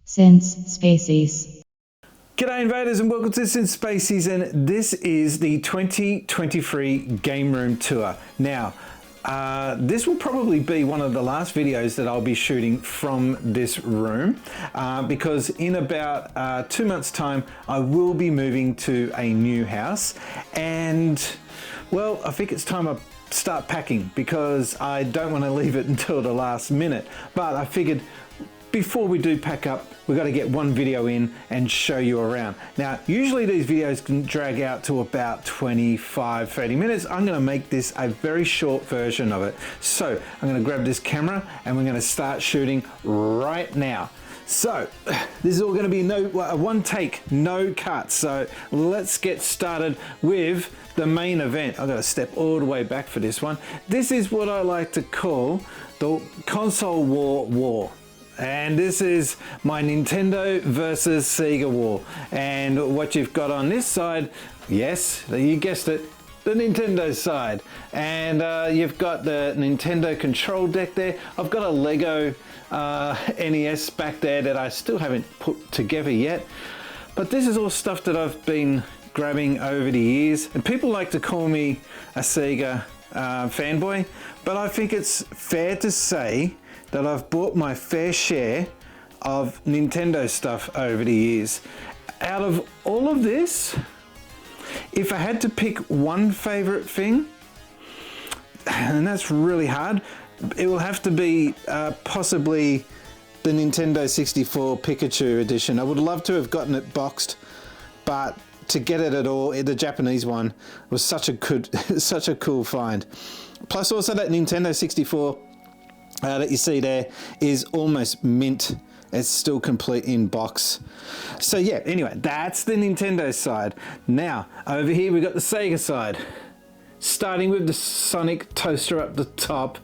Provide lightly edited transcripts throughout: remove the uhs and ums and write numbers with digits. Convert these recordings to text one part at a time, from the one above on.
Since Spacies. G'day invaders and welcome to Since Spacies, and this is the 2023 Game Room Tour. Now, this will probably be one of the last videos that I'll be shooting from this room because in about 2 months' time I will be moving to a new house, and well, I think it's time I start packing because I don't want to leave it until the last minute. But I figured before we do pack up, we've got to get one video in and show you around. Now, usually these videos can drag out to about 25-30 minutes. I'm going to make this a very short version of it. So I'm going to grab this camera and we're going to start shooting right now. So this is all going to be one take, no cuts. So let's get started with the main event. I've got to step all the way back for this one. This is what I like to call the console war. And this is my Nintendo versus Sega war. And what you've got on this side, yes, you guessed it, the Nintendo side. And you've got the Nintendo control deck there. I've got a Lego NES back there that I still haven't put together yet. But this is all stuff that I've been grabbing over the years. And people like to call me a Sega fanboy, but I think it's fair to say that I've bought my fair share of Nintendo stuff over the years. Out of all of this, if I had to pick one favorite thing, and that's really hard, it will have to be possibly the Nintendo 64 Pikachu edition. I would love to have gotten it boxed, but to get it at all, the Japanese one was such a cool find. Plus also that Nintendo 64 that you see there is almost mint. It's still complete in box. So yeah, anyway, that's the Nintendo side. Now, over here we got the Sega side. Starting with the Sonic toaster up the top,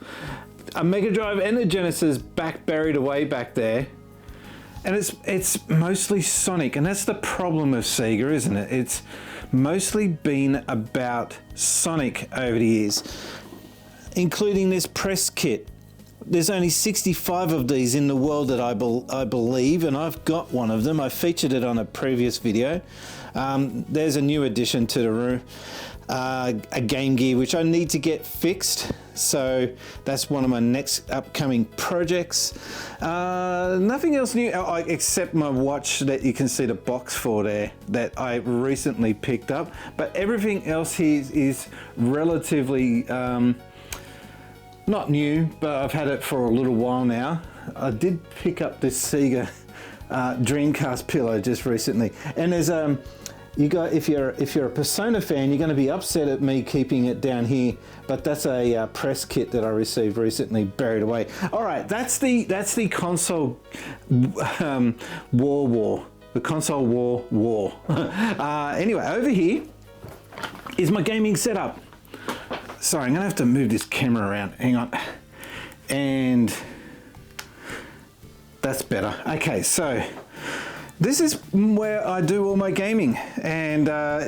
a Mega Drive and a Genesis buried away back there. And it's mostly Sonic, and that's the problem with Sega, isn't it? It's mostly been about Sonic over the years, including this press kit. There's only 65 of these in the world that I believe, and I've got one of them. I featured it on a previous video. There's a new addition to the room, a Game Gear, which I need to get fixed. So that's one of my next upcoming projects. Nothing else new except my watch that you can see the box for there that I recently picked up. But everything else here is relatively not new, but I've had it for a little while now. I did pick up this Sega Dreamcast pillow just recently, and there's if you're a Persona fan, you're going to be upset at me keeping it down here, but that's a press kit that I received recently, buried away. All right, that's the console war. The console war. Anyway, over here is my gaming setup. Sorry, I'm gonna have to move this camera around. Hang on. And that's better. Okay, so this is where I do all my gaming. And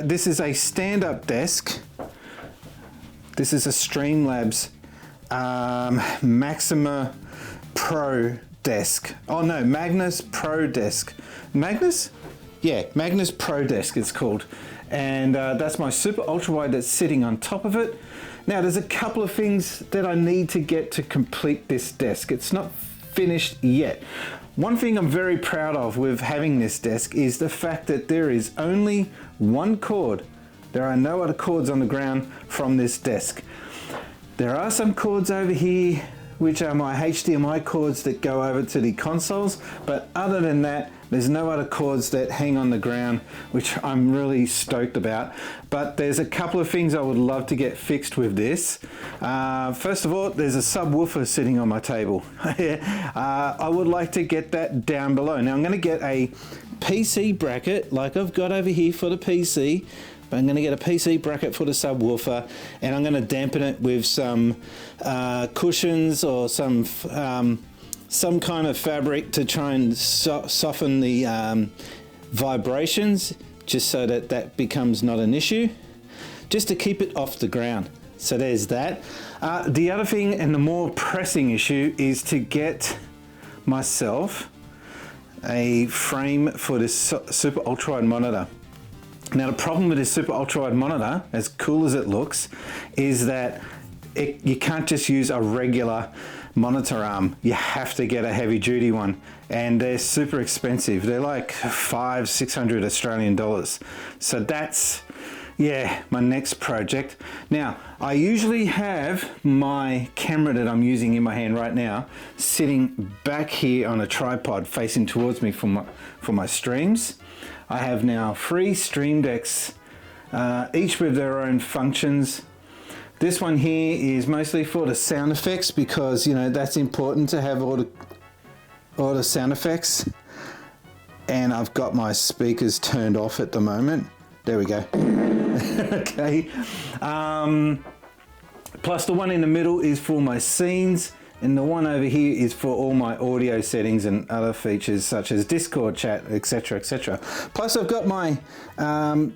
this is a stand-up desk. This is a Streamlabs Maxima Pro desk. Oh no, Magnus Pro desk. Magnus? Yeah, Magnus Pro desk it's called. And that's my super ultra wide that's sitting on top of it. Now there's a couple of things that I need to get to complete this desk. It's not finished yet. One thing I'm very proud of with having this desk is the fact that there is only one cord. There are no other cords on the ground from this desk. There are some cords over here which are my HDMI cords that go over to the consoles, but other than that, there's no other cords that hang on the ground, which I'm really stoked about. But there's a couple of things I would love to get fixed with this. First of all, there's a subwoofer sitting on my table. I would like to get that down below. Now I'm going to get a PC bracket like I've got over here for the PC. But I'm going to get a PC bracket for the subwoofer, and I'm going to dampen it with some cushions or some kind of fabric to try and soften the vibrations, just so that becomes not an issue, just to keep it off the ground. So there's that. The other thing, and the more pressing issue, is to get myself a frame for this super ultra wide monitor. Now the problem with this super ultra wide monitor, as cool as it looks, is that you can't just use a regular monitor arm. You have to get a heavy duty one, and they're super expensive. They're like 500-600 Australian dollars. So that's, yeah, my next project. Now, I usually have my camera that I'm using in my hand right now sitting back here on a tripod facing towards me for my streams. I have now 3 stream decks, each with their own functions. This one here is mostly for the sound effects because, you know, that's important to have all the sound effects. And I've got my speakers turned off at the moment. There we go. Okay. Plus the one in the middle is for my scenes, and the one over here is for all my audio settings and other features such as Discord chat, etc, etc. Plus I've got my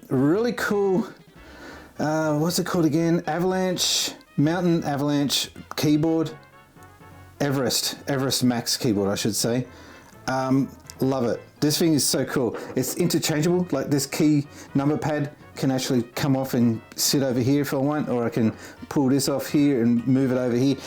really cool, what's it called again? Mountain Avalanche keyboard. Everest Max keyboard, I should say. Love it. This thing is so cool. It's interchangeable, like this key number pad can actually come off and sit over here if I want, or I can pull this off here and move it over here.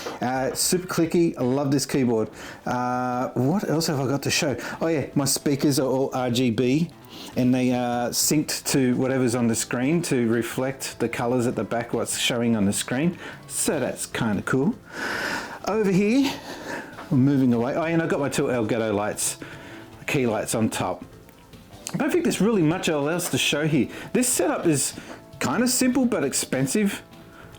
Super clicky. I love this keyboard. What else have I got to show? Oh yeah, my speakers are all RGB, and they are synced to whatever's on the screen to reflect the colors at the back, what's showing on the screen. So that's kind of cool. Over here, I'm moving away. Oh, and I've got my 2 Elgato lights, key lights on top. I don't think there's really much else to show here. This setup is kind of simple but expensive.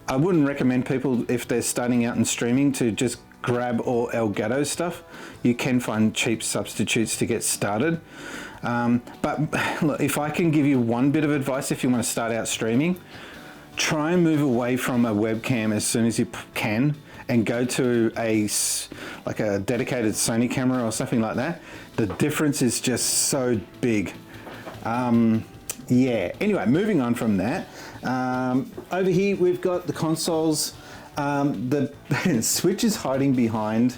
I wouldn't recommend people, if they're starting out in streaming, to just grab all Elgato stuff. You can find cheap substitutes to get started. But look, if I can give you one bit of advice if you want to start out streaming, try and move away from a webcam as soon as you can and go to like a dedicated Sony camera or something like that. The difference is just so big. Yeah, anyway, moving on from that. Over here we've got the consoles. The Switch is hiding behind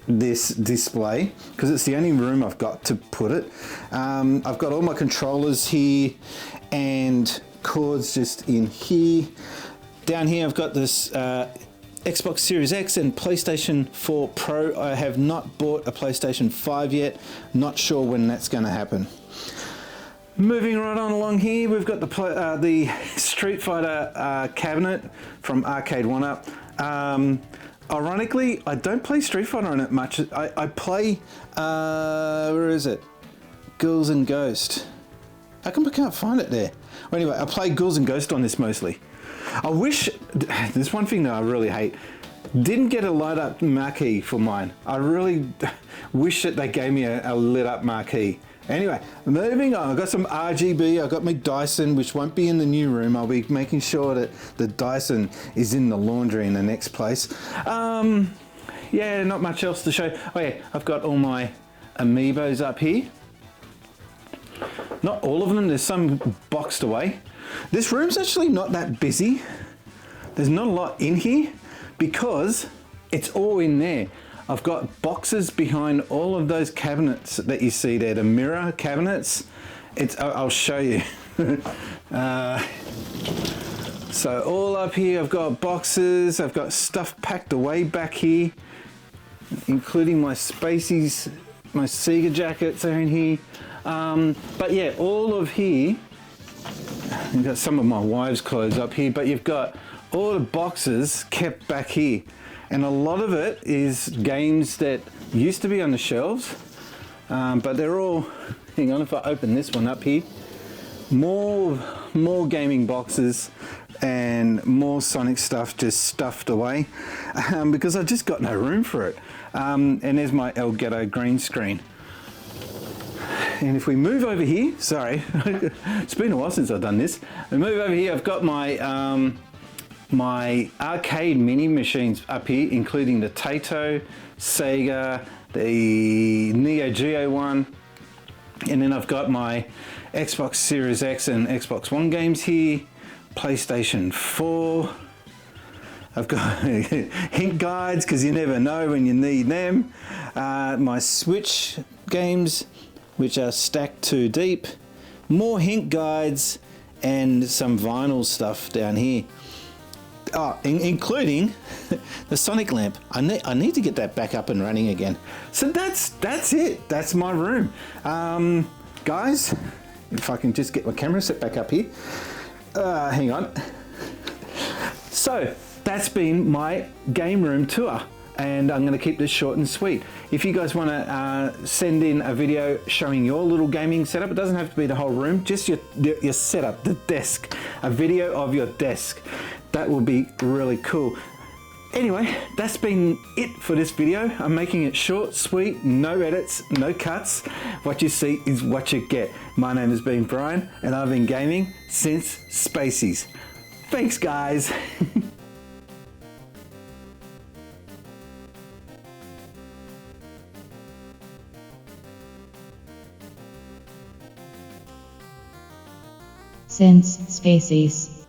this display because it's the only room I've got to put it. I've got all my controllers here and cords just in here. Down here I've got this Xbox Series X and PlayStation 4 Pro. I have not bought a PlayStation 5 yet. Not sure when that's going to happen. Moving right on along here, we've got the Street Fighter cabinet from Arcade 1UP. Ironically, I don't play Street Fighter on it much. I play, where is it? Ghouls and Ghost. How come I can't find it there? Well, anyway, I play Ghouls and Ghost on this mostly. I wish, there's one thing that I really hate. Didn't get a light up marquee for mine. I really wish that they gave me a lit up marquee. Anyway, moving on, I've got some RGB, I've got my Dyson, which won't be in the new room. I'll be making sure that the Dyson is in the laundry in the next place. Yeah, not much else to show. Oh yeah, I've got all my amiibos up here. Not all of them, there's some boxed away. This room's actually not that busy. There's not a lot in here because it's all in there. I've got boxes behind all of those cabinets that you see there, the mirror cabinets. I'll show you. So all up here, I've got boxes, I've got stuff packed away back here, including my Spacies, my Sega jackets are in here. But yeah, all of here, you've got some of my wife's clothes up here, but you've got all the boxes kept back here. And a lot of it is games that used to be on the shelves, but they're all, hang on, if I open this one up here, more gaming boxes and more Sonic stuff just stuffed away because I've just got no room for it. And there's my Elgato green screen. And if we move over here, sorry, it's been a while since I've done this. We move over here, I've got my my arcade mini machines up here, including the Taito, Sega, the Neo Geo one, and then I've got my Xbox Series X and Xbox One games here, PlayStation 4. I've got hint guides because you never know when you need them. My Switch games, which are stacked too deep, more hint guides, and some vinyl stuff down here. Oh, including the Sonic lamp. I need to get that back up and running again. So that's it. That's my room. Guys, if I can just get my camera set back up here. Hang on. So that's been my game room tour, and I'm going to keep this short and sweet. If you guys want to send in a video showing your little gaming setup, it doesn't have to be the whole room, just your setup, the desk, a video of your desk. That will be really cool. Anyway, that's been it for this video. I'm making it short, sweet, no edits, no cuts. What you see is what you get. My name has been Brian, and I've been gaming since Spacies. Thanks, guys. Since Spacies.